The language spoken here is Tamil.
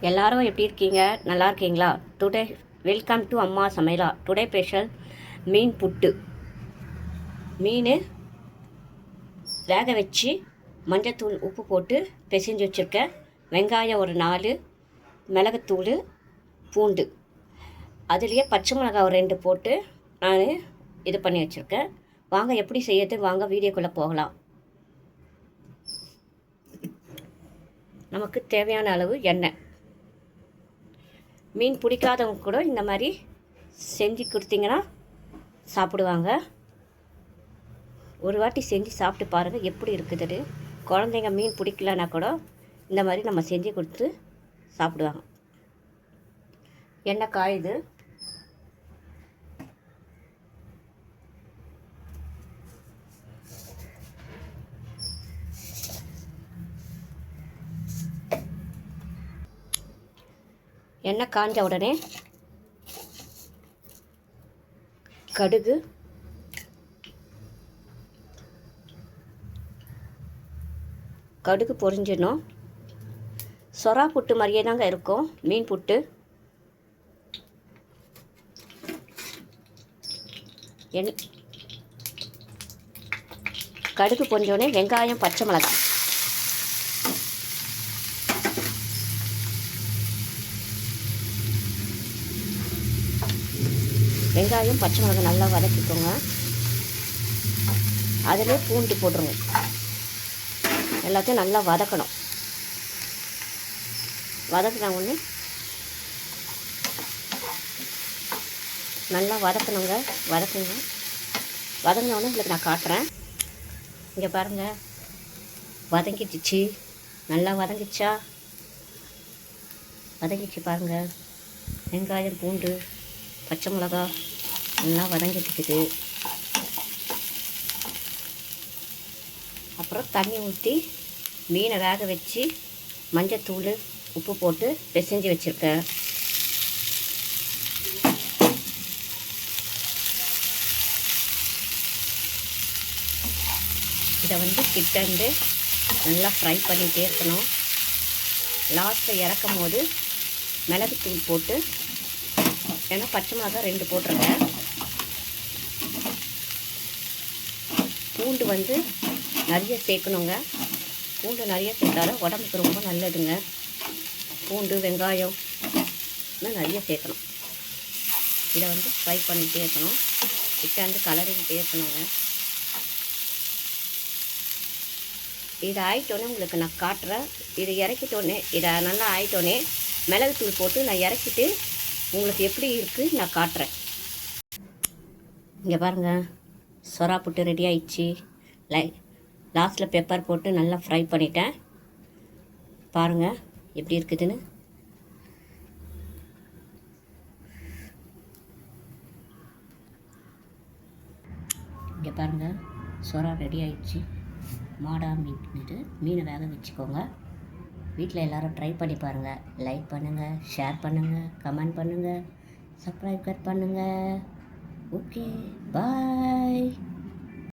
எல்லாரும் எப்படி இருக்கீங்க? நல்லா இருக்கீங்களா? டுடே வெல்கம் டு அம்மா சமையலா. டுடே ஸ்பெஷல் மீன் புட்டு. மீன் வேக வச்சு மஞ்சத்தூள் உப்பு போட்டு பிசைஞ்சு வச்சுருக்கேன். வெங்காயம் ஒரு 4, மிளகுத்தூள், பூண்டு, அதுலேயே பச்சை மிளகாய் ஒரு 2 போட்டு நான் இது பண்ணி வச்சுருக்கேன். வாங்க எப்படி செய்யறது, வாங்க வீடியோக்குள்ளே போகலாம். நமக்கு தேவையான அளவு எண்ணெய். மீன் பிடிக்காதவங்க கூட இந்த மாதிரி செஞ்சு கொடுத்தீங்கன்னா சாப்பிடுவாங்க. ஒரு வாட்டி செஞ்சு சாப்பிட்டு பாருங்கள் எப்படி இருக்குதுன்னு. குழந்தைங்க மீன் பிடிக்கலன்னா கூட இந்த மாதிரி நம்ம செஞ்சு கொடுத்து சாப்பிடுவாங்க. எண்ணெய் காயுது. எண்ணெய் காஞ்ச உடனே கடுகு, பொரிஞ்சிடணும். சொரா புட்டு மாதிரியே தாங்க இருக்கும் மீன் புட்டு. கடுகு பொரிஞ்சோடனே வெங்காயம், பச்சை மிளகாய், வெங்காயம் பச்சை மிளகாய் நல்லா வதக்கிக்கோங்க. அதிலே பூண்டு போட்டுருங்க. எல்லாத்தையும் நல்லா வதக்கணும். வதக்கின உடனே நல்லா வதக்கணுங்க. வதங்கின உடனே உங்களுக்கு நான் காட்டுறேன். இங்கே பாருங்கள், வதங்கிடுச்சு. நல்லா வதங்கிடுச்சு பாருங்கள். வெங்காயம், பூண்டு, பச்சை மிளகாய் நல்லா வதங்கிட்டுக்குது. அப்புறம் தண்ணி ஊற்றி மீனை வேக வச்சு மஞ்சத்தூள், உப்பு போட்டு பிசைஞ்சு வச்சுருக்கேன். இதை கிட்டேருந்து நல்லா ஃப்ரை பண்ணிகிட்டே இருக்கணும். லாஸ்ட்டில் இறக்கும் போது மிளகுத்தூள் போட்டு, ஏன்னா பச்சை மிளகாய் 2 போட்டிருக்கேன். பூண்டு நிறைய சேர்க்கணுங்க. பூண்டு நிறைய சேர்த்தாலும் உடம்புக்கு ரொம்ப நல்லதுங்க. பூண்டு, வெங்காயம் நிறைய சேர்க்கணும். இதை ஃப்ரை பண்ணிகிட்டே இருக்கணும். கிட்டாந்து கலரிக்கிட்டே இருக்கணுங்க. இதை ஆயிட்டோன்னே உங்களுக்கு நான் காட்டுறேன். இதை இறக்கிட்டோன்னே, இதை நல்லா ஆயிட்டோன்னே மிளகுத்தூள் போட்டு நான் இறக்கிட்டு உங்களுக்கு எப்படி இருக்குது நான் காட்டுறேன். இங்கே பாருங்கள், சொரா புட்டு ரெடி ஆயிடுச்சு. லாஸ்ட்டில் பெப்பர் போட்டு நல்லா ஃப்ரை பண்ணிட்டேன். பாருங்கள் எப்படி இருக்குதுன்னு. இங்கே பாருங்கள், சொரா ரெடி ஆயிடுச்சு. மாடா மீனை வேக வச்சுக்கோங்க. வீட்டில் எல்லோரும் ட்ரை பண்ணி பாருங்கள். லைக் பண்ணுங்கள், ஷேர் பண்ணுங்கள், கமெண்ட் பண்ணுங்கள், சப்ஸ்கிரைப் பண்ணுங்கள். ஓகே, பாய்.